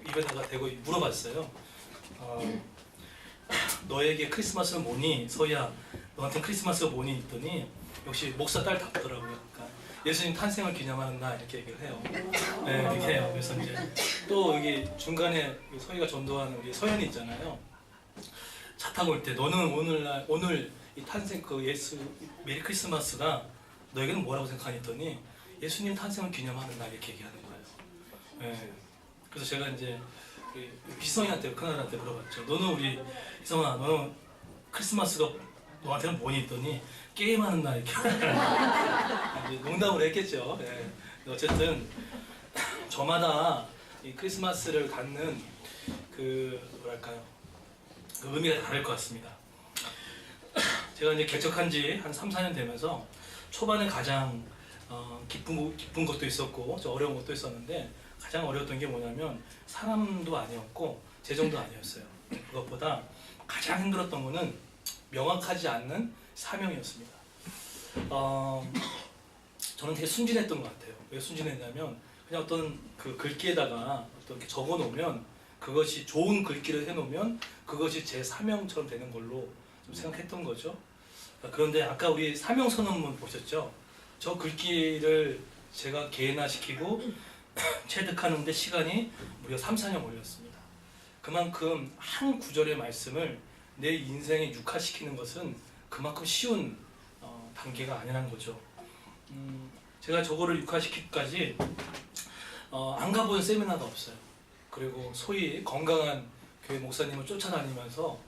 입에다가 대고 물어봤어요. 너에게 크리스마스는 뭐니? 서희야, 너한테 크리스마스가 뭐니? 했더니 역시 목사 딸 답더라고요. 그러니까 예수님 탄생을 기념하는 날 이렇게 얘기를 해요. 네, 이렇게 해요. 그래서 이제 또 여기 중간에 서희가 전도하는 우리 서연이 있잖아요. 차 타고 올 때 너는 오늘 이 탄생 그 예수 메리 크리스마스가 너에게는 뭐라고 생각하니? 했더니 예수님 탄생을 기념하는 날 이렇게 얘기하는 거예요. 네. 그래서 제가 이제 희성이한테 큰아들한테 물어봤죠. 너는 우리 희성아, 너는 크리스마스가 너한테는 뭐니? 했더니 게임하는 날 이렇게 농담을 했겠죠. 네. 어쨌든 저마다 이 크리스마스를 갖는 그 뭐랄까요, 그 의미가 다를 것 같습니다. 제가 이제 개척한 지 한 3, 4년 되면서 초반에 가장 기쁜 것도 있었고 좀 어려운 것도 있었는데 가장 어려웠던 게 뭐냐면 사람도 아니었고 재정도 아니었어요. 그것보다 가장 힘들었던 거는 명확하지 않는 사명이었습니다. 저는 되게 순진했던 것 같아요. 왜 순진했냐면 그냥 어떤 그 글귀에다가 어떤 이렇게 적어 놓으면 그것이 좋은 글귀를 해놓으면 그것이 제 사명처럼 되는 걸로 좀 생각했던 거죠. 그런데 아까 우리 사명선언문 보셨죠? 저 글귀를 제가 개인화시키고 체득하는데 시간이 무려 3, 4년 걸렸습니다. 그만큼 한 구절의 말씀을 내 인생에 육화시키는 것은 그만큼 쉬운 단계가 아니라는 거죠. 제가 저거를 육화시키기까지 안 가본 세미나가 없어요. 그리고 소위 건강한 교회 목사님을 쫓아다니면서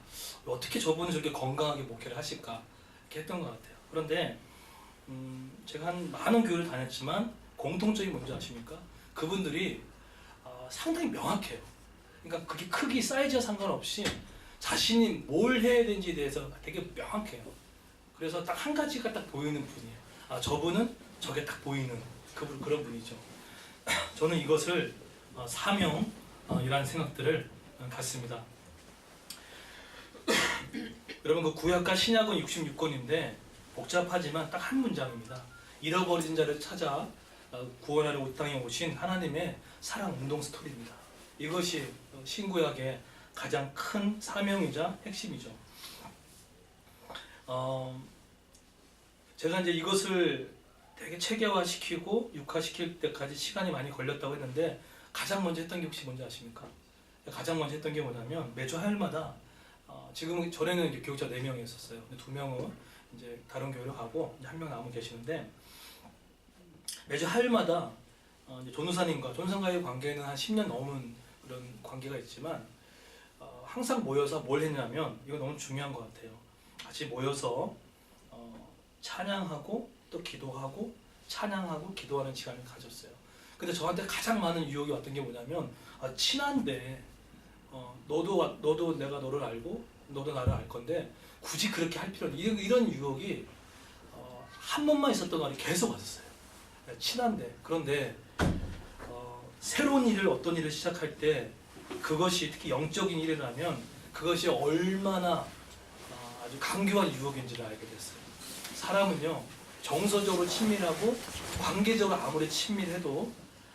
어떻게 저분은 저렇게 건강하게 목회를 하실까 이렇게 했던 것 같아요. 그런데 제가 한 많은 교회를 다녔지만 공통점이 뭔지 아십니까? 그분들이 상당히 명확해요. 그러니까 그게 크기, 사이즈와 상관없이 자신이 뭘 해야 되는지에 대해서 되게 명확해요. 그래서 딱 한 가지가 딱 보이는 분이에요. 저분은 저게 딱 보이는 그런 분이죠. 저는 이것을 사명이라는 생각들을 갖습니다. 여러분, 그 구약과 신약은 66권인데 복잡하지만 딱 한 문장입니다. 잃어버린 자를 찾아 구원하려 이 땅에 오신 하나님의 사랑 운동 스토리입니다. 이것이 신구약의 가장 큰 사명이자 핵심이죠. 제가 이제 이것을 되게 체계화시키고 육화시킬 때까지 시간이 많이 걸렸다고 했는데 가장 먼저 했던 게 혹시 뭔지 아십니까? 가장 먼저 했던 게 뭐냐면 매주 화요일마다 지금 전에는 이제 교육자 4명이 있었어요. 근데 2명은 이제 다른 교회로 가고 이제 1명 남아 계시는데 매주 화요일마다 이제 전도사님과의 관계는 한 10년 넘은 그런 관계가 있지만 항상 모여서 뭘 했냐면 이거 너무 중요한 것 같아요. 같이 모여서 찬양하고 또 기도하고 찬양하고 기도하는 시간을 가졌어요. 근데 저한테 가장 많은 유혹이 왔던 게 뭐냐면 친한데 너도 내가 너를 알고 너도 나를 알 건데 굳이 그렇게 할 필요는 이런 유혹이 한 번만 있었던 말이 계속 왔었어요. 친한데 그런데 새로운 일을 어떤 일을 시작할 때 그것이 특히 영적인 일이라면 그것이 얼마나 아주 강교한 유혹인지를 알게 됐어요. 사람은요 정서적으로 친밀하고 관계적으로 아무리 친밀해도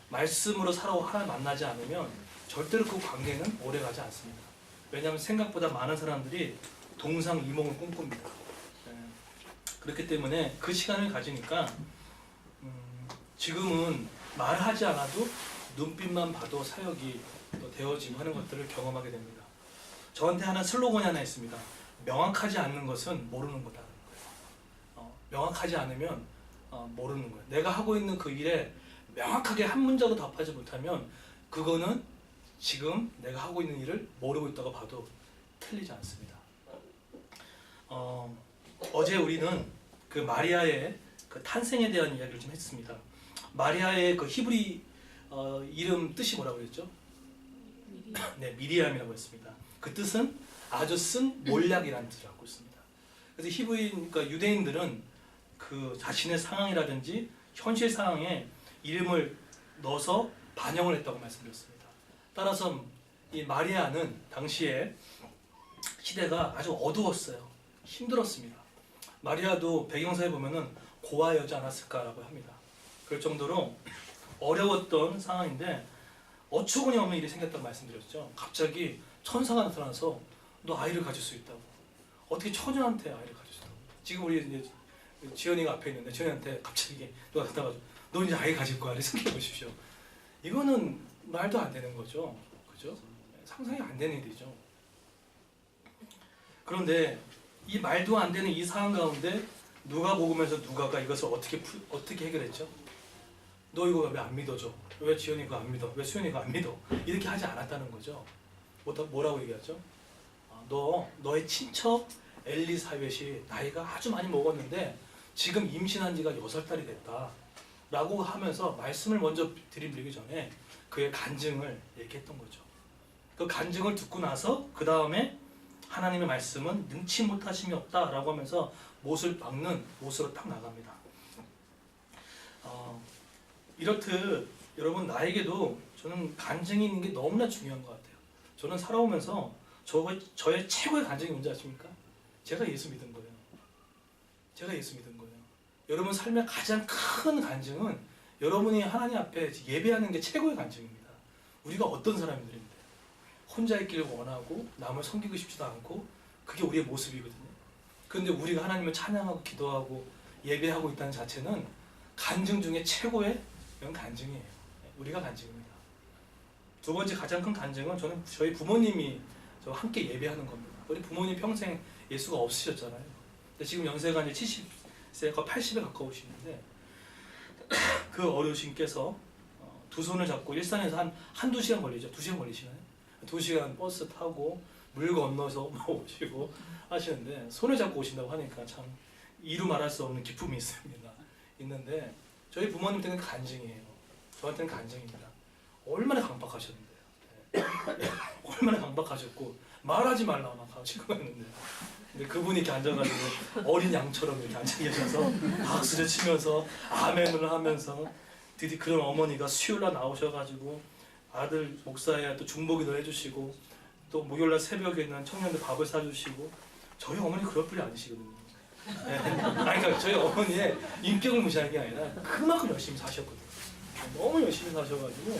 말씀으로 서로 하나 만나지 않으면 절대로 그 관계는 오래가지 않습니다. 왜냐하면 생각보다 많은 사람들이 동상이몽을 꿈꿉니다. 그렇기 때문에 그 시간을 가지니까 지금은 말하지 않아도 눈빛만 봐도 사역이 또 되어지고 하는 것들을 경험하게 됩니다. 저한테 하나 슬로건이 하나 있습니다. 명확하지 않는 것은 모르는 거다. 명확하지 않으면 모르는 거예요. 내가 하고 있는 그 일에 명확하게 한 문자도 답하지 못하면 그거는 지금 내가 하고 있는 일을 모르고 있다고 봐도 틀리지 않습니다. 어제 우리는 그 마리아의 그 탄생에 대한 이야기를 좀 했습니다. 마리아의 그 히브리 이름 뜻이 뭐라고 그랬죠? 네, 미리암이라고 했습니다. 그 뜻은 아주 쓴 몰약이라는 뜻을 갖고 있습니다. 그래서 그러니까 유대인들은 그 자신의 상황이라든지 현실 상황에 이름을 넣어서 반영을 했다고 말씀드렸습니다. 따라서 이 마리아는 당시에 시대가 아주 어두웠어요. 힘들었습니다. 마리아도 배경사에 보면은 고아여지 않았을까라고 합니다. 그럴 정도로 어려웠던 상황인데 어처구니 없는 일이 생겼다고 말씀드렸죠. 갑자기 천사가 나타나서 너 아이를 가질 수 있다고. 어떻게 처녀한테 아이를 가질 수 있다고. 지금 우리 이제 지연이가 앞에 있는데 지연이한테 갑자기 누가 나타나가지고 너 이제 아이 가질 거야. 이렇게 생각해 보십시오. 이거는 말도 안 되는 거죠. 그죠? 상상이 안 되는 일이죠. 그런데 이 말도 안 되는 이 상황 가운데 누가복음에서 누가가 이것을 어떻게 해결했죠? 너 이거 왜 안 믿어줘? 왜 지연이가 안 믿어? 왜 수연이가 안 믿어? 이렇게 하지 않았다는 거죠. 뭐라고 얘기하죠? 너의 친척 엘리사벳이 나이가 아주 많이 먹었는데 지금 임신한 지가 6달이 됐다 라고 하면서 말씀을 먼저 들이밀기 전에 그의 간증을 얘기했던 거죠. 그 간증을 듣고 나서 그 다음에 하나님의 말씀은 능치 못하심이 없다 라고 하면서 못을 박는 못으로 딱 나갑니다. 이렇듯 여러분 나에게도 저는 간증이 있는 게 너무나 중요한 것 같아요. 저는 살아오면서 저의 최고의 간증이 뭔지 아십니까? 제가 예수 믿은 거예요. 제가 예수 믿은 거예요. 여러분 삶의 가장 큰 간증은 여러분이 하나님 앞에 예배하는 게 최고의 간증입니다. 우리가 어떤 사람들인데 혼자 있기를 원하고 남을 섬기고 싶지도 않고 그게 우리의 모습이거든요. 그런데 우리가 하나님을 찬양하고 기도하고 예배하고 있다는 자체는 간증 중에 최고의 간증이에요. 우리가 간증입니다. 두 번째 가장 큰 간증은 저는 저희 부모님이 저와 함께 예배하는 겁니다. 우리 부모님 평생 예수가 없으셨잖아요. 근데 지금 연세가 이제 70세가 80에 가까우시는데 그 어르신께서 두 손을 잡고 일산에서 한두 시간 걸리죠. 2시간 걸리시나요? 2시간 버스 타고 물 건너서 오시고 하시는데 손을 잡고 오신다고 하니까 참 이루 말할 수 없는 기쁨이 있는데 저희 부모님한테는 간증이에요. 저한테는 간증입니다. 얼마나 강박하셨는데요. 네. 얼마나 강박하셨고 말하지 말라 막 하시고 했는데 근데 그분이 이렇게 앉아가지고 어린 양처럼 이렇게 앉아 계셔서 박수를 치면서 아멘을 하면서 드디어 그런 어머니가 수요일날 나오셔가지고 아들 목사야 또 중보기도 해주시고 또 목요일날 새벽에는 청년들 밥을 사주시고 저희 어머니 그럴 분이 아니시거든요. 네. 그러니까 저희 어머니의 인격을 무시하는 게 아니라 그만큼 열심히 사셨거든요. 너무 열심히 사셔가지고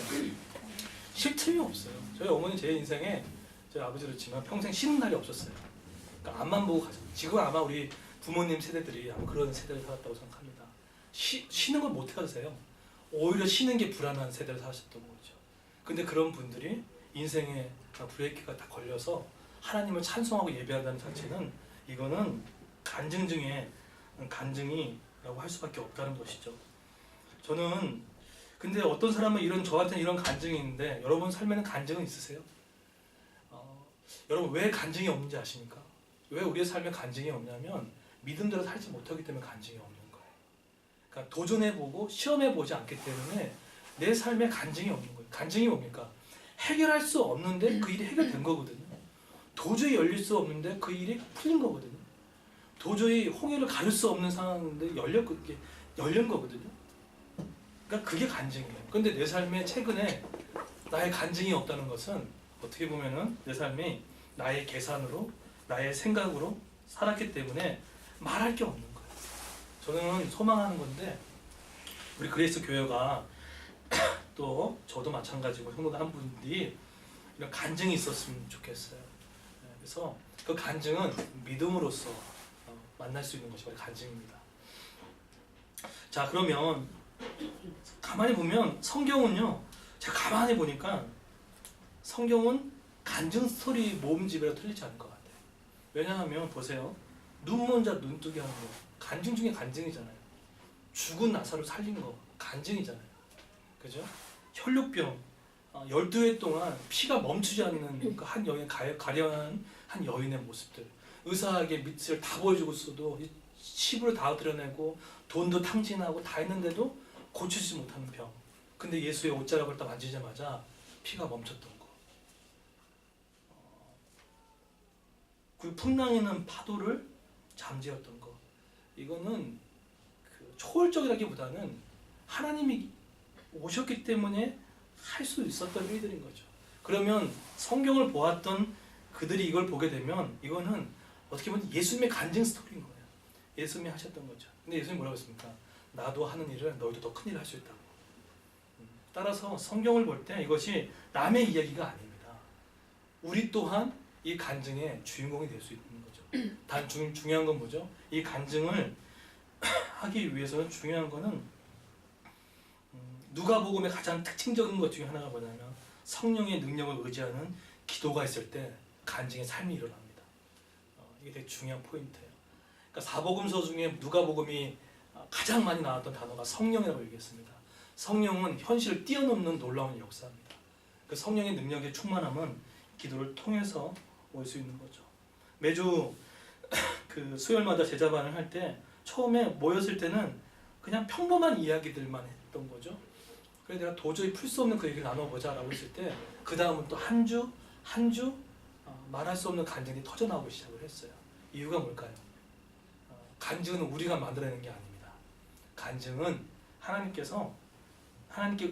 쉴 틈이 없어요. 저희 어머니 제 인생에 저희 아버지도 그렇지만 평생 쉬는 날이 없었어요. 그러니까 앞만 보고 가셨어요. 지금 아마 우리 부모님 세대들이 아마 그런 세대를 살았다고 생각합니다. 쉬는 걸 못 하세요. 오히려 쉬는 게 불안한 세대를 사셨던 거죠. 근데 그런 분들이 인생에 브레이크가 다 걸려서 하나님을 찬송하고 예배한다는 자체는 이거는 간증 중에 간증이라고 할 수밖에 없다는 것이죠. 저는 근데 어떤 사람은 저한테는 이런 간증이 있는데 여러분 삶에는 간증은 있으세요? 여러분 왜 간증이 없는지 아십니까? 왜 우리의 삶에 간증이 없냐면 믿음대로 살지 못하기 때문에 간증이 없는 거예요. 그러니까 도전해보고 시험해보지 않기 때문에 내 삶에 간증이 없는 거예요. 간증이 뭡니까? 해결할 수 없는데 그 일이 해결된 거거든요. 도저히 열릴 수 없는데 그 일이 풀린 거거든요. 도저히 홍해를 가를 수 없는 상황인데 열린 거거든요. 그러니까 그게 간증이에요. 그런데 내 삶에 최근에 나의 간증이 없다는 것은 어떻게 보면은 내 삶이 나의 계산으로 나의 생각으로 살았기 때문에 말할 게 없는 거예요. 저는 소망하는 건데 우리 그레이스 교회가 또 저도 마찬가지고 성도들 한 분들이 이런 간증이 있었으면 좋겠어요. 그래서 그 간증은 믿음으로써 만날 수 있는 것이 바로 간증입니다. 자, 그러면 가만히 보면 성경은요, 제가 가만히 보니까 성경은 간증 스토리 모음집이라 틀리지 않을 것 같아요. 왜냐하면 보세요. 눈먼 자 눈뜨게 하는 거 간증 중에 간증이잖아요. 죽은 나사로 살린 거 간증이잖아요. 그죠? 혈루병 12회 동안 피가 멈추지 않는 그 한 여인 가련한 한 여인의 모습들, 의사에게 밑을 다 보여주고서도 치부를 다 드러내고 돈도 탕진하고 다 했는데도 고치지 못하는 병. 근데 예수의 옷자락을 딱 만지자마자 피가 멈췄던 거. 그 풍랑이는 파도를 잠재웠던 거. 이거는 그 초월적이라기보다는 하나님이 오셨기 때문에 할 수 있었던 일들인 거죠. 그러면 성경을 보았던 그들이 이걸 보게 되면 이거는 어떻게 보면 예수님의 간증 스토리인 거예요. 예수님이 하셨던 거죠. 근데 예수님이 뭐라고 했습니까? 나도 하는 일을 너희도 더 큰 일을 할 수 있다고. 따라서 성경을 볼 때 이것이 남의 이야기가 아닙니다. 우리 또한 이 간증의 주인공이 될 수 있는 거죠. 단 중요한 건 뭐죠? 이 간증을 하기 위해서는 중요한 거는 누가복음의 가장 특징적인 것 중에 하나가 뭐냐면 성령의 능력을 의지하는 기도가 있을 때 간증의 삶이 일어납니다. 이게 되게 중요한 포인트예요. 그러니까 사복음서 중에 누가복음이 가장 많이 나왔던 단어가 성령이라고 얘기했습니다. 성령은 현실을 뛰어넘는 놀라운 역사입니다. 그 성령의 능력의 충만함은 기도를 통해서 올 수 있는 거죠. 매주 그 수요일마다 제자반을 할 때 처음에 모였을 때는 그냥 평범한 이야기들만 했던 거죠. 그래서 내가 도저히 풀 수 없는 그 얘기를 나눠보자 라고 했을 때 그 다음은 또 한 주 말할 수 없는 간증이 터져나오기 시작을 했어요. 이유가 뭘까요? 간증은 우리가 만들어내는 게 아닙니다. 간증은 하나님께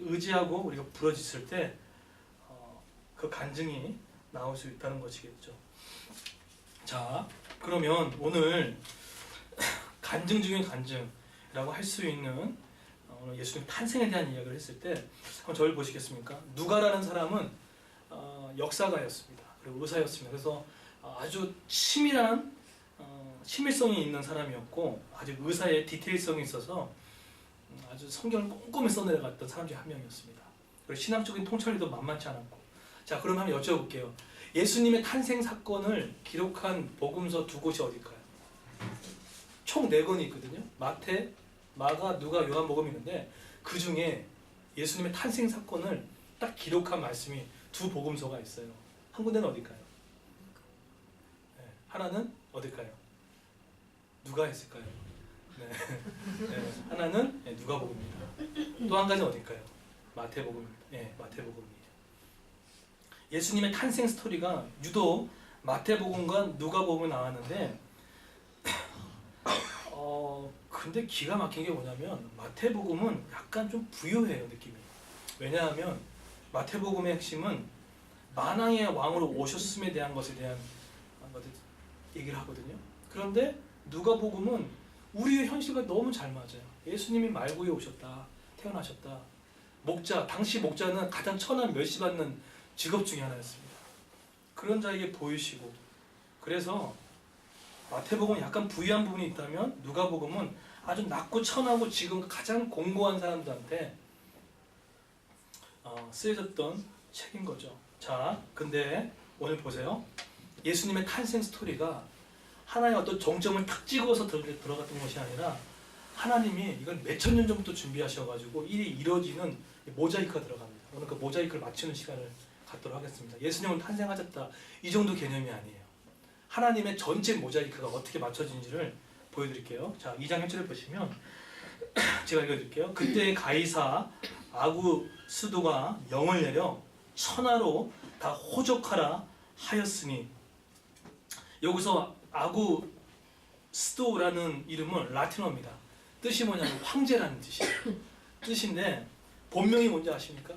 의지하고 우리가 부러졌을 때 그 간증이 나올 수 있다는 것이겠죠. 자, 그러면 오늘 간증 중에 간증이라고 할 수 있는 오늘 예수님 탄생에 대한 이야기를 했을 때 한번 저를 보시겠습니까? 누가라는 사람은 역사가였습니다. 그리고 의사였습니다. 그래서 아주 치밀한 치밀성이 있는 사람이었고 아주 의사의 디테일성이 있어서 아주 성경을 꼼꼼히 써내려갔던 사람 중 한 명이었습니다. 그리고 신학적인 통찰력도 만만치 않았고. 자, 그럼 한번 여쭤볼게요. 예수님의 탄생 사건을 기록한 복음서 두 곳이 어딜까요? 총 4권이 있거든요. 마태, 마가, 누가, 요한복음이 있는데 그 중에 예수님의 탄생 사건을 딱 기록한 말씀이 두 복음서가 있어요. 한 군데는 어딜까요? 네, 하나는 어딜까요? 누가 했을까요? 네. 네, 하나는 누가복음입니다. 또 한 가지는 어딜까요? 마태복음입니다. 네, 마태복음이에요. 예수님의 탄생 스토리가 유독 마태복음과 누가복음에 나왔는데 근데 기가 막힌 게 뭐냐면 마태복음은 약간 좀 부유해요, 느낌이. 왜냐하면 마태복음의 핵심은 만왕의 왕으로 오셨음에 대한 것에 대한 얘기를 하거든요. 그런데 누가복음은 우리의 현실과 너무 잘 맞아요. 예수님이 말구에 오셨다, 태어나셨다. 목자, 당시 목자는 가장 천한 멸시받는 직업 중에 하나였습니다. 그런 자에게 보이시고, 그래서 마태복음은 약간 부유한 부분이 있다면 누가복음은 아주 낮고 천하고 지금 가장 공고한 사람들한테 쓰여졌던 책인 거죠. 자, 근데 오늘 보세요. 예수님의 탄생 스토리가 하나의 어떤 정점을 탁 찍어서 들어갔던 것이 아니라 하나님이 이걸 몇천 년 전부터 준비하셔가지고 일이 이루어지는 모자이크가 들어갑니다. 오늘 그 모자이크를 맞추는 시간을 갖도록 하겠습니다. 예수님은 탄생하셨다, 이 정도 개념이 아니에요. 하나님의 전체 모자이크가 어떻게 맞춰진지를 보여드릴게요. 자, 2장 1절을 보시면 제가 읽어드릴게요. 그때 가이사 아구스도가 영을 내려 천하로 다 호족하라 하였으니, 여기서 아구스도라는 이름은 라틴어입니다. 뜻이 뭐냐면 황제라는 뜻이에요. 뜻인데 본명이 뭔지 아십니까?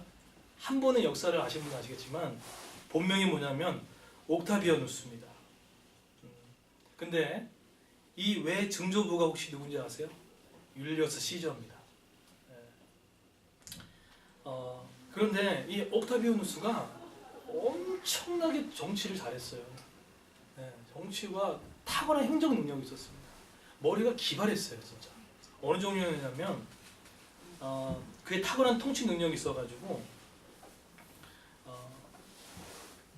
한 번의 역사를 아시는 분은 아시겠지만 본명이 뭐냐면 옥타비아누스입니다. 근데 이 외 증조부가 혹시 누군지 아세요? 율리어스 시저입니다. 그런데 이 옥타비아누스가 엄청나게 정치를 잘했어요. 정치와 탁월한 행정 능력이 있었습니다. 머리가 기발했어요, 진짜. 어느 정도였냐면 그게 탁월한 통치 능력이 있어가지고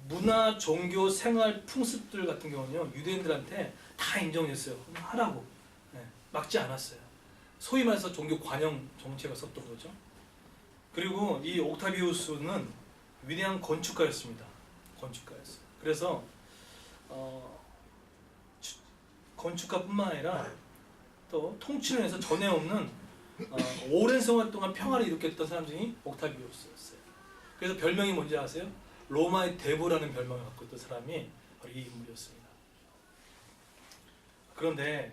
문화, 종교, 생활, 풍습들 같은 경우는요 유대인들한테 다 인정했어요. 하라고. 막지 않았어요. 소위 말해서 종교 관영 정책을 썼던 거죠. 그리고 이 옥타비우스는 위대한 건축가였습니다. 건축가였어요. 그래서 건축가뿐만 아니라 또 통치를 해서 전에 없는 오랜 세월 동안 평화를 일으켰던 사람 중에 옥타비우스였어요. 그래서 별명이 뭔지 아세요? 로마의 대부라는 별명을 갖고 있던 사람이 바로 이 인물이었습니다. 그런데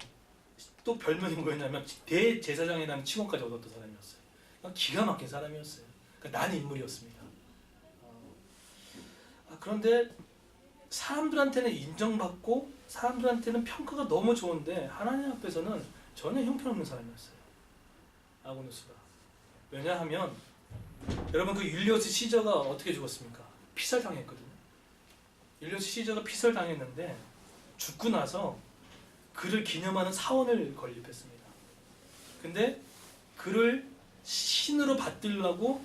또 별명이 뭐였냐면 대제사장이라는 칭호까지 얻었던 사람이었어요. 그러니까 기가 막힌 사람이었어요. 그러니까 난 인물이었습니다. 그런데 사람들한테는 인정받고 사람들한테는 평가가 너무 좋은데 하나님 앞에서는 전혀 형편없는 사람이었어요. 아고누스가. 왜냐하면 여러분 그 율리어스 시저가 어떻게 죽었습니까? 피살당했거든요. 율리어스 시저가 피살당했는데 죽고 나서 그를 기념하는 사원을 건립했습니다. 근데 그를 신으로 받들려고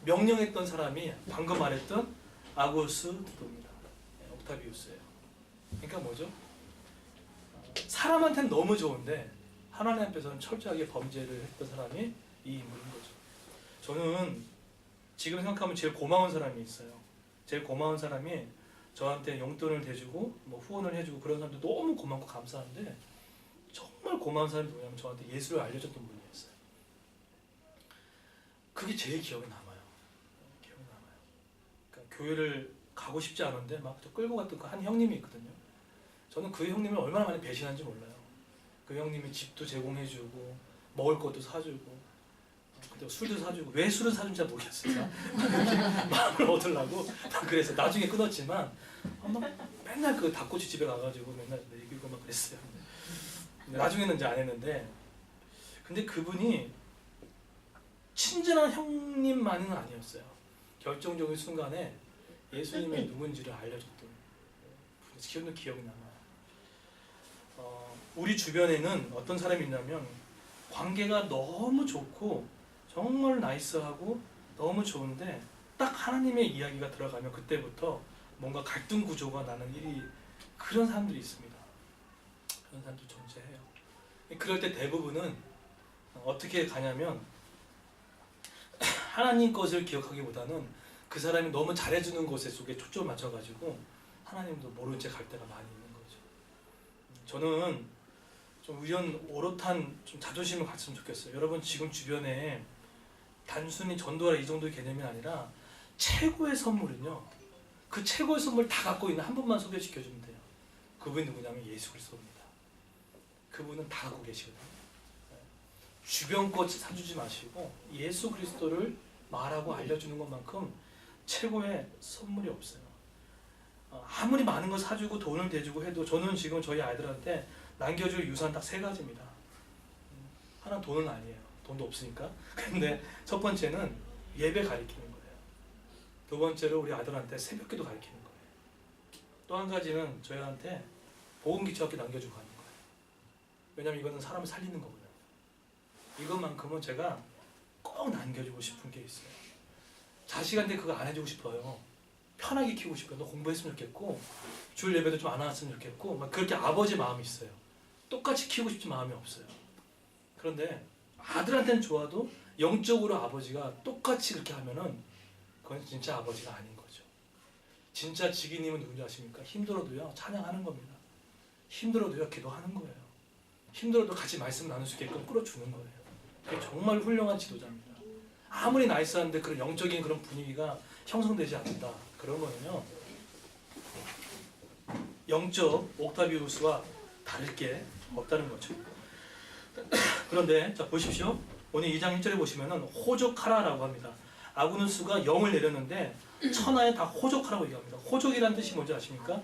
명령했던 사람이 방금 말했던 아구스토입니다. 옥타비우스예요. 그러니까 뭐죠? 사람한테는 너무 좋은데 하나님 앞에서는 철저하게 범죄를 했던 사람이 이 인물인 거죠. 저는 지금 생각하면 제일 고마운 사람이 있어요. 제일 고마운 사람이 저한테 용돈을 대주고 뭐 후원을 해주고 그런 사람도 너무 고맙고 감사한데 정말 고마운 사람이 누구냐면 저한테 예수를 알려줬던 분이었어요. 그게 제일 기억에 남아요. 기억에 남아요. 그러니까 교회를 가고 싶지 않은데 막 또 끌고 갔던 그 한 형님이 있거든요. 저는 그 형님을 얼마나 많이 배신한지 몰라요. 그 형님이 집도 제공해주고 먹을 것도 사주고 근데 술도 사주고 왜 술을 사준지 잘 모르겠어요. 마음을 얻으려고 그래서 나중에 끊었지만 맨날 그 닭꼬치 집에 가가지고 맨날 얘기고 막 그랬어요. 근데 나중에는 이제 안 했는데 근데 그분이 친절한 형님만은 아니었어요. 결정적인 순간에 예수님이 누군지를 알려줬던 분이 기억이 남아요. 우리 주변에는 어떤 사람이 있냐면 관계가 너무 좋고 정말 나이스하고 너무 좋은데 딱 하나님의 이야기가 들어가면 그때부터 뭔가 갈등 구조가 나는 일이 그런 사람들이 있습니다. 그런 사람들 존재해요. 그럴 때 대부분은 어떻게 가냐면 하나님 것을 기억하기보다는 그 사람이 너무 잘해주는 것에 속에 초점을 맞춰가지고 하나님도 모른 채 갈 때가 많이 있는 거죠. 저는 좀 오롯한 좀 자존심을 갖으면 좋겠어요. 여러분 지금 주변에 단순히 전도라 이 정도의 개념이 아니라 최고의 선물은요. 그 최고의 선물 다 갖고 있는 한 분만 소개시켜주면 돼요. 그분이 누구냐면 예수 그리스도입니다. 그분은 다 갖고 계시거든요. 주변 것 사주지 마시고 예수 그리스도를 말하고 알려주는 것만큼 최고의 선물이 없어요. 아무리 많은 걸 사주고 돈을 대주고 해도 저는 지금 저희 아이들한테 남겨줄 유산 딱 3가지입니다. 하나는 돈은 아니에요. 돈도 없으니까. 근데 첫 번째는 예배 가르치는 거예요. 두 번째로 우리 아들한테 새벽기도 가르치는 거예요. 또 한 가지는 저희한테 복음기초학교 남겨주고 하는 거예요. 왜냐면 이거는 사람을 살리는 거거든요. 이것만큼은 제가 꼭 남겨주고 싶은 게 있어요. 자식한테 그거 안 해주고 싶어요. 편하게 키우고 싶어요. 너 공부했으면 좋겠고 주일 예배도 좀 안 왔으면 좋겠고 막 그렇게 아버지 마음이 있어요. 똑같이 키우고 싶은 마음이 없어요. 그런데 아들한테는 좋아도 영적으로 아버지가 똑같이 그렇게 하면은 그건 진짜 아버지가 아닌 거죠. 진짜 직위님은 누군지 아십니까? 힘들어도요 찬양하는 겁니다. 힘들어도요 기도하는 거예요. 힘들어도 같이 말씀 나눌 수 있게끔 끌어주는 거예요. 그게 정말 훌륭한 지도자입니다. 아무리 나이스한데 그런 영적인 그런 분위기가 형성되지 않는다. 그런 거는요 영적 옥타비우스와 다를 게 없다는 거죠. 그런데 자 보십시오. 오늘 2장 1절에 보시면은 호족하라라고 합니다. 아구누스가 영을 내렸는데 천하에 다 호족하라고 얘기합니다. 호족이라는 뜻이 뭔지 아십니까?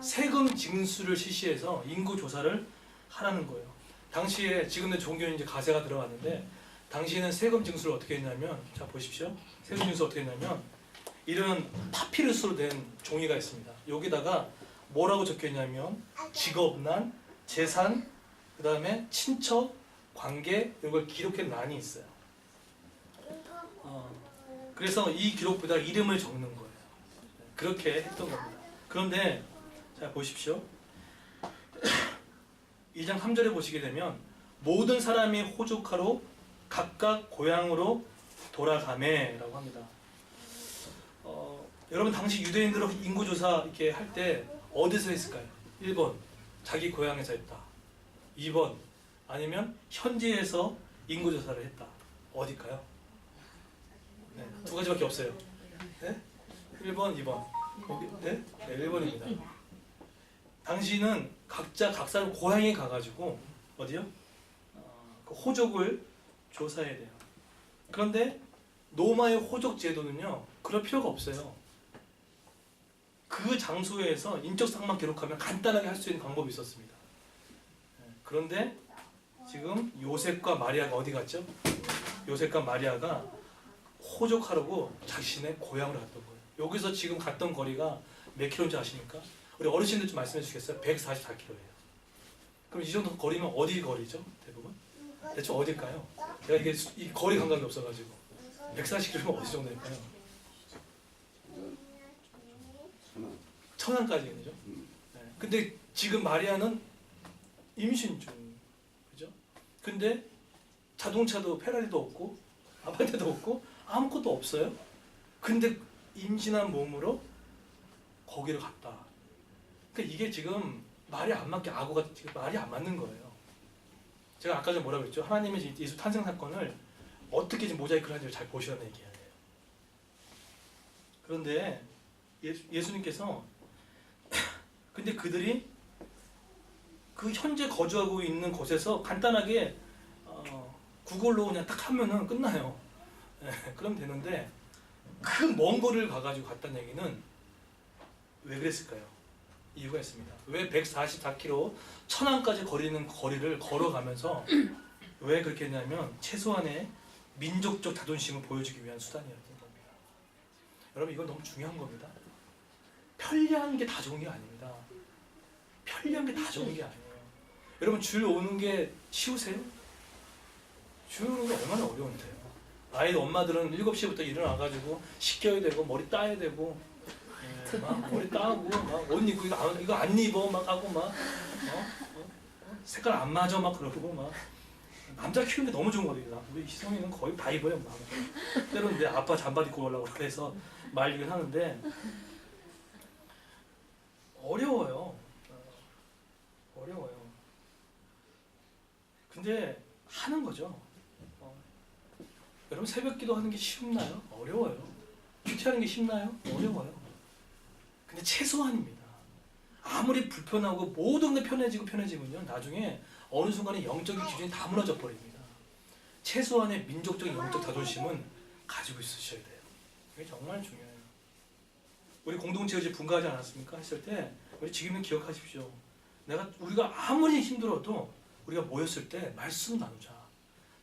세금 징수를 실시해서 인구 조사를 하라는 거예요. 당시에 지금은 종교는 이제 가세가 들어갔는데 당시에는 세금 징수를 어떻게 했냐면 자 보십시오. 세금 징수 어떻게 했냐면 이런 파피루스로 된 종이가 있습니다. 여기다가 뭐라고 적혀 있냐면 직업난, 재산, 그 다음에 친척, 관계 이걸 기록해 란이 있어요. 그래서 이 기록보다 이름을 적는 거예요. 그렇게 했던 겁니다. 그런데 자 보십시오. 2장 3절에 보시게 되면 모든 사람이 호족하로 각각 고향으로 돌아가매 라고 합니다. 여러분 당시 유대인들은 인구조사 이렇게 할 때 어디서 했을까요? 1번 자기 고향에서 했다. 2번 아니면 현지에서 인구조사를 했다. 어딜까요? 네, 2가지밖에 없어요. 네? 1번, 2번. 네? 네, 1번입니다. 당시는 각자 각 사람 고향에 가가지고 어디요? 그 호족을 조사해야 돼요. 그런데 로마의 호족 제도는요 그럴 필요가 없어요. 그 장소에서 인적사항만 기록하면 간단하게 할 수 있는 방법이 있었습니다. 그런데 지금 요셉과 마리아가 어디 갔죠? 요셉과 마리아가 호적하라고 자신의 고향으로 갔던 거예요. 여기서 지금 갔던 거리가 몇 킬로인지 아십니까? 우리 어르신들 좀 말씀해 주시겠어요? 144km예요. 그럼 이 정도 거리면 어디 거리죠? 대부분? 대충 어딜까요? 제가 이게 이 거리 감각이 없어가지고 140km면 어디 정도일까요? 천안까지 그죠? 네. 근데 지금 마리아는 임신 중, 그죠? 근데 자동차도 페라리도 없고 아파트도 없고 아무것도 없어요. 근데 임신한 몸으로 거기를 갔다. 그러니까 이게 지금 말이 안 맞게 악어가 지금 말이 안 맞는 거예요. 제가 아까 전에 뭐라고 했죠? 하나님의 예수 탄생 사건을 어떻게 지금 모자이크를 하는지 잘 보시라는 얘기예요. 그런데 예수님께서 근데 그들이 그 현재 거주하고 있는 곳에서 간단하게 구글로 그냥 딱 하면은 끝나요. 네, 그럼 되는데 그 먼 거리를 가가지고 갔다는 얘기는 왜 그랬을까요? 이유가 있습니다. 왜 144km 천안까지 거리는 거리를 걸어가면서 왜 그렇게 했냐면 최소한의 민족적 자존심을 보여주기 위한 수단이었던 겁니다. 여러분 이건 너무 중요한 겁니다. 편리한 게 다 좋은 게 아닙니다. 편리한 게 다 좋은 게 아니에요. 여러분 줄 오는 게 쉬우세요? 줄 오는 게 얼마나 어려운데요. 아이들 엄마들은 7시부터 일어나가지고 씻겨야 되고 머리 따야 되고 막 머리 따고 막 옷 입고 이거 안 입어 막 하고 막 색깔 안 맞아 막 그러고 막 남자 키우는 게 너무 좋은 거예요. 우리 희성이는 거의 다 입어요. 막. 때로는 내 아빠 잠바 입고 오려고 그래서 말리긴 하는데 어려워요. 어려워요. 근데 하는 거죠. 여러분 새벽기도 하는 게 쉽나요? 어려워요. 큐티하는 게 쉽나요? 어려워요. 근데 최소한입니다. 아무리 불편하고 모든 게 편해지면요 나중에 어느 순간에 영적인 기준이 다 무너져 버립니다. 최소한의 민족적인 영적 자존심은 가지고 있으셔야 돼요. 이게 정말 중요해요. 우리 공동체 이제 분가하지 않았습니까? 했을 때 우리 지금은 기억하십시오. 우리가 아무리 힘들어도 우리가 모였을 때 말씀 나누자.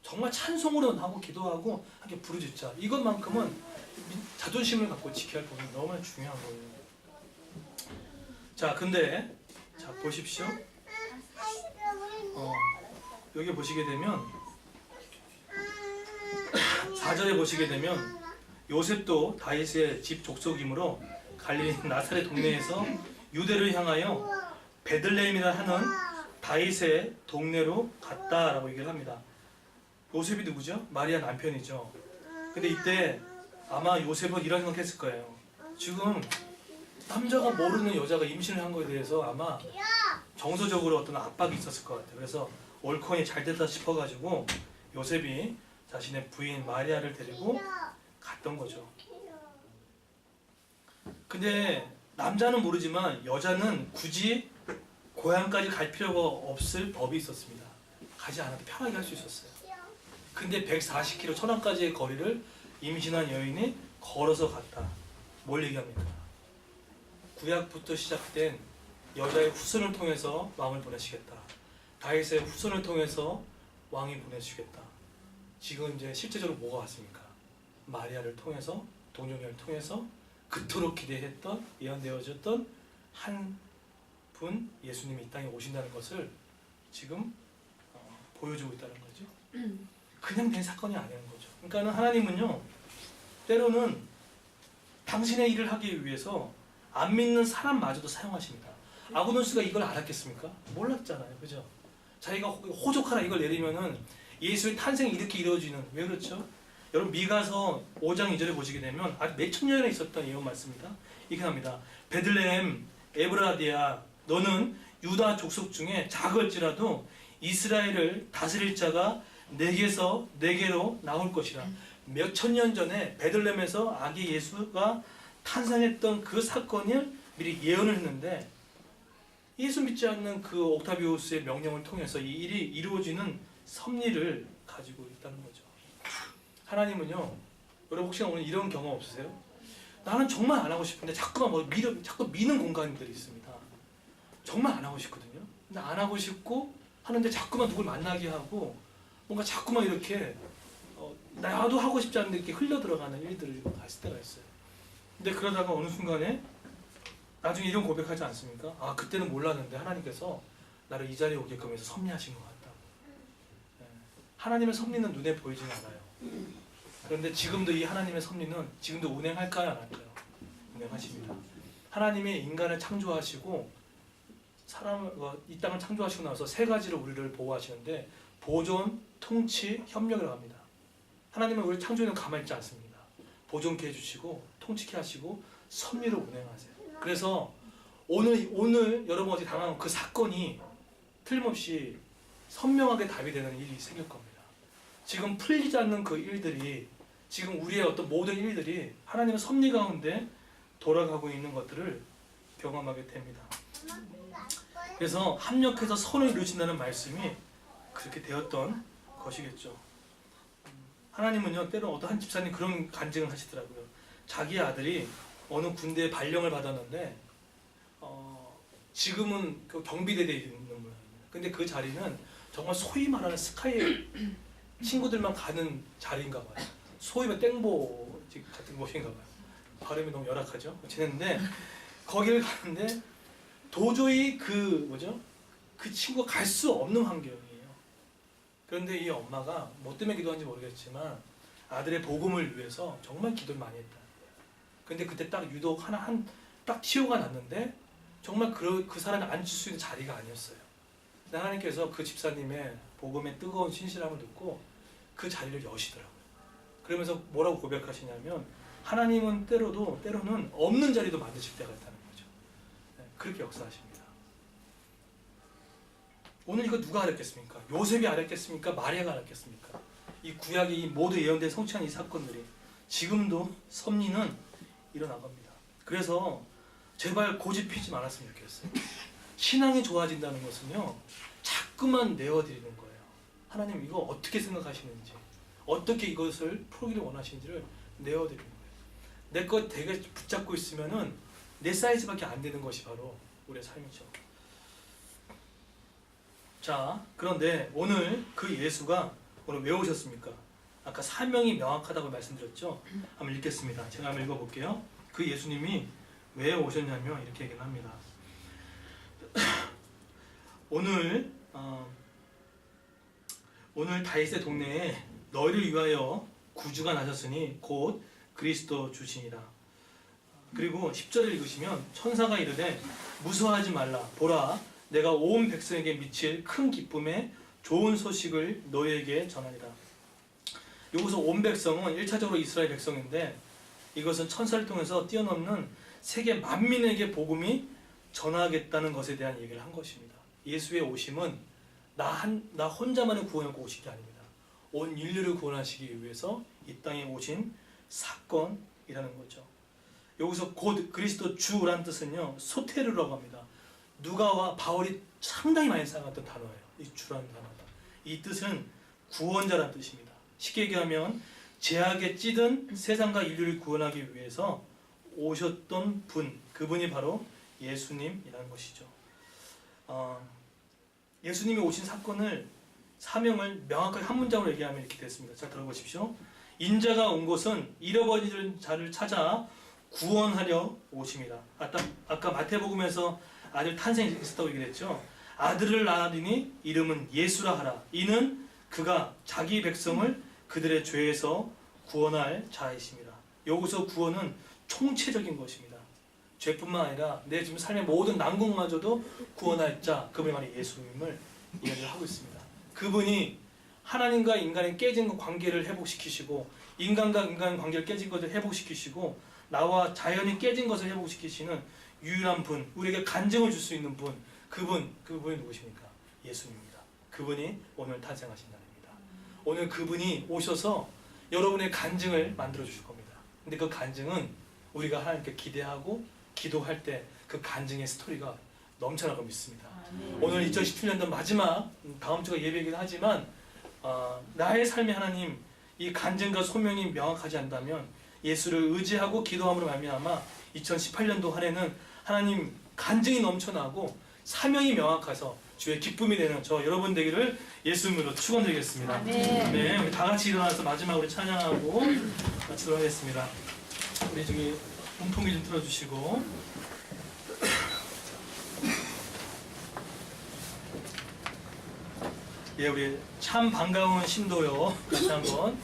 정말 찬송으로 하고 기도하고 함께 부르짖자. 이것만큼은 자존심을 갖고 지켜야 할 부분이 너무 중요한 거예요. 자, 근데 자 보십시오. 여기 보시게 되면 4절에 보시게 되면 요셉도 다윗의 집 족속이므로 갈릴리 나사렛 동네에서 유대를 향하여 베들레헴이라 하는 다윗의 동네로 갔다라고 얘기를 합니다. 요셉이 누구죠? 마리아 남편이죠. 근데 이때 아마 요셉은 이런 생각했을 거예요. 지금 남자가 모르는 여자가 임신을 한 거에 대해서 아마 정서적으로 어떤 압박이 있었을 것 같아요. 그래서 올컨이 잘 됐다 싶어가지고 요셉이 자신의 부인 마리아를 데리고 갔던 거죠. 근데 남자는 모르지만 여자는 굳이 고향까지 갈 필요가 없을 법이 있었습니다. 가지 않아도 편하게 할 수 있었어요. 근데 140km 천안까지의 거리를 임신한 여인이 걸어서 갔다. 뭘 얘기합니까? 구약부터 시작된 여자의 후손을 통해서 왕을 보내시겠다. 다윗의 후손을 통해서 왕이 보내시겠다. 지금 이제 실제적으로 뭐가 왔습니까? 마리아를 통해서 동정녀를 통해서 그토록 기대했던 예언되어졌던 한 분 예수님이 이 땅에 오신다는 것을 지금 보여주고 있다는 거죠. 그냥 된 사건이 아니라는 거죠. 그러니까 하나님은요 때로는 당신의 일을 하기 위해서 안 믿는 사람마저도 사용하십니다. 아고노스가 이걸 알았겠습니까? 몰랐잖아요. 그죠? 자기가 호족하라 이걸 내리면은 예수의 탄생이 이렇게 이루어지는 왜 그렇죠? 여러분 미가서 5장 2절에 보시게 되면 아주 몇천 년에 있었던 예언 말씀입니다. 이렇게 합니다. 베들레헴 에브라디아 너는 유다 족속 중에 작을지라도 이스라엘을 다스릴 자가 내게로 나올 것이라. 몇천 년 전에 베들레헴에서 아기 예수가 탄생했던 그 사건을 미리 예언을 했는데 예수 믿지 않는 그 옥타비우스의 명령을 통해서 이 일이 이루어지는 섭리를 가지고 있다는 거죠. 하나님은요, 여러분 혹시 오늘 이런 경험 없으세요? 나는 정말 안 하고 싶은데 자꾸 미는 공간들이 있습니다. 정말 안 하고 싶거든요. 근데 안 하고 싶고 하는데 자꾸만 누굴 만나게 하고 뭔가 자꾸만 이렇게 나도 하고 싶지 않은데 이렇게 흘러 들어가는 일들을 했을 때가 있어요. 근데 그러다가 어느 순간에 나중에 이런 고백하지 않습니까? 아, 그때는 몰랐는데 하나님께서 나를 이 자리에 오게끔 해서 섭리하신 것 같다고. 예. 하나님의 섭리는 눈에 보이진 않아요. 그런데 지금도 이 하나님의 섭리는 지금도 운행할까요, 안 할까요? 운행하십니다. 하나님이 인간을 창조하시고 사람을 이 땅을 창조하시고 나서 세 가지로 우리를 보호하시는데 보존, 통치, 협력이라고 합니다. 하나님은 우리를 창조에는 가만히 있지 않습니다. 보존케 해주시고 통치케 하시고 섭리로 운행하세요. 그래서 오늘 여러분 어제 당한 그 사건이 틀림없이 선명하게 답이 되는 일이 생길 겁니다. 지금 풀리지 않는 그 일들이 지금 우리의 어떤 모든 일들이 하나님의 섭리 가운데 돌아가고 있는 것들을 경험하게 됩니다. 그래서 합력해서 선을 이루신다는 말씀이 그렇게 되었던 것이겠죠. 하나님은요, 때로 어떤 한 집사님 그런 간증을 하시더라고요. 자기 아들이 어느 군대에 발령을 받았는데 지금은 그 경비대대에 있는 모양입니다. 근데 그 자리는 정말 소위 말하는 스카이 친구들만 가는 자리인가 봐요. 소위 말하는 땡보 같은 곳인가 봐요. 발음이 너무 열악하죠. 지냈는데 거기를 가는데 도저히 그 친구가 갈 수 없는 환경이에요. 그런데 이 엄마가 뭐 때문에 기도한지 모르겠지만 아들의 복음을 위해서 정말 기도를 많이 했다. 근데 그때 딱 유독 딱 티오가 났는데 정말 그 사람이 앉을 수 있는 자리가 아니었어요. 하나님께서 그 집사님의 복음의 뜨거운 신실함을 듣고 그 자리를 여시더라고요. 그러면서 뭐라고 고백하시냐면 하나님은 때로는 없는 자리도 만드실 때가 있다는 거죠. 네, 그렇게 역사하십니다. 오늘 이거 누가 알았겠습니까? 요셉이 알았겠습니까? 마리아가 알았겠습니까? 이 구약의 이 모두 예언된 성취한 이 사건들이 지금도 섭리는 일어나갑니다. 그래서 제발 고집 피지 말았으면 좋겠어요. 신앙이 좋아진다는 것은요, 자꾸만 내어드리는 거예요. 하나님 이거 어떻게 생각하시는지, 어떻게 이것을 풀기를 원하시는지를 내어드리는 거예요. 내 것 되게 붙잡고 있으면은 내 사이즈밖에 안 되는 것이 바로 우리의 삶이죠. 자, 그런데 오늘 그 예수가 오늘 왜 오셨습니까? 아까 사명이 명확하다고 말씀드렸죠? 한번 읽겠습니다. 제가 한번 읽어볼게요. 그 예수님이 왜 오셨냐면 이렇게 얘기를 합니다. 오늘 다윗의 동네에 너희를 위하여 구주가 나셨으니 곧 그리스도 주시니라. 그리고 10절을 읽으시면 천사가 이르되 무서워하지 말라. 보라, 내가 온 백성에게 미칠 큰 기쁨의 좋은 소식을 너희에게 전하리라. 여기서 온 백성은 1차적으로 이스라엘 백성인데 이것은 천사를 통해서 뛰어넘는 세계 만민에게 복음이 전하겠다는 것에 대한 얘기를 한 것입니다. 예수의 오심은 나 혼자만의 구원을 오신 게 아닙니다. 온 인류를 구원하시기 위해서 이 땅에 오신 사건이라는 거죠. 여기서 곧 그리스도 주라는 뜻은요, 소테르라고 합니다. 누가와 바울이 상당히 많이 사용했던 단어예요. 이 주라는 단어가. 이 뜻은 구원자라는 뜻입니다. 쉽게 얘기하면 죄악에 찌든 세상과 인류를 구원하기 위해서 오셨던 분, 그분이 바로 예수님이라는 것이죠. 예수님이 오신 사명을 명확하게 한 문장으로 얘기하면 이렇게 됐습니다. 자, 들어보십시오. 인자가 온 곳은 잃어버린 자를 찾아 구원하려 오심이다. 아까 마태복음에서 아들 탄생이 있었다고 얘기했죠. 아들을 낳으니 이름은 예수라 하라. 이는 그가 자기 백성을 그들의 죄에서 구원할 자이십니다. 여기서 구원은 총체적인 것입니다. 죄뿐만 아니라 내 지금 삶의 모든 난국마저도 구원할 자, 그분이 바로 예수님을 이야기를 하고 있습니다. 그분이 하나님과 인간의 깨진 관계를 회복시키시고 인간과 인간의 관계를 깨진 것을 회복시키시고 나와 자연이 깨진 것을 회복시키시는 유일한 분, 우리에게 간증을 줄 수 있는 분, 그분이 누구십니까? 예수님입니다. 그분이 오늘 탄생하신 날입니다. 오늘 그분이 오셔서 여러분의 간증을 만들어 주실 겁니다. 근데 그 간증은 우리가 하나님께 기대하고 기도할 때 그 간증의 스토리가 넘쳐나고 믿습니다. 오늘 2017년도 마지막 다음 주가 예배이긴 하지만 나의 삶의 하나님 이 간증과 소명이 명확하지 않다면 예수를 의지하고 기도함으로 말미암아 2018년도 한 해는 하나님 간증이 넘쳐나고 사명이 명확해서 주의 기쁨이 되는 저 여러분 되기를 예수님으로 축원드리겠습니다. 네, 우리 다 같이 일어나서 마지막으로 찬양하고 같이 돌아가겠습니다. 우리 저기 문풍기 좀 틀어주시고. 예, 우리 참 반가운 신도요 같이 한번.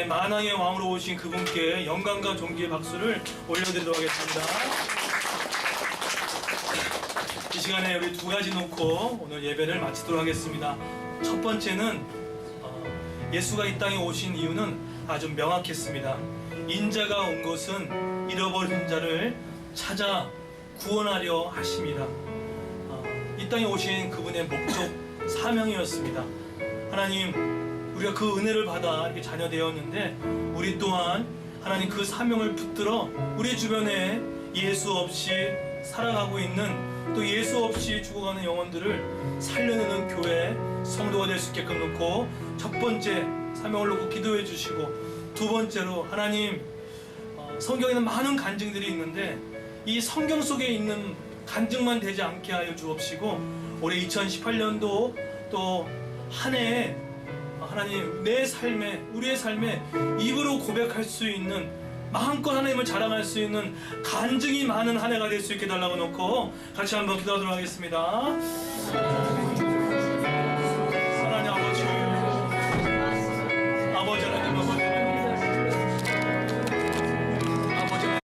만왕의 왕으로 오신 그분께 영광과 존귀의 박수를 올려드리도록 하겠습니다. 이 시간에 우리 두 가지 놓고 오늘 예배를 마치도록 하겠습니다. 첫 번째는 예수가 이 땅에 오신 이유는 아주 명확했습니다. 인자가 온 것은 잃어버린 자를 찾아 구원하려 하심이라. 이 땅에 오신 그분의 목적, 사명이었습니다. 하나님, 우리가 그 은혜를 받아 이렇게 자녀 되었는데 우리 또한 하나님 그 사명을 붙들어 우리 주변에 예수 없이 살아가고 있는, 또 예수 없이 죽어가는 영혼들을 살려내는 교회 성도가 될 수 있게끔 놓고, 첫 번째 사명을 놓고 기도해 주시고, 두 번째로 하나님, 성경에는 많은 간증들이 있는데 이 성경 속에 있는 간증만 되지 않게 하여 주옵시고, 올해 2018년도 또 한 해에 하나님 내 삶에, 우리의 삶에 입으로 고백할 수 있는, 마음껏 하나님을 자랑할 수 있는 간증이 많은 한 해가 될 수 있게 달라고 놓고 같이 한번 기도하도록 하겠습니다.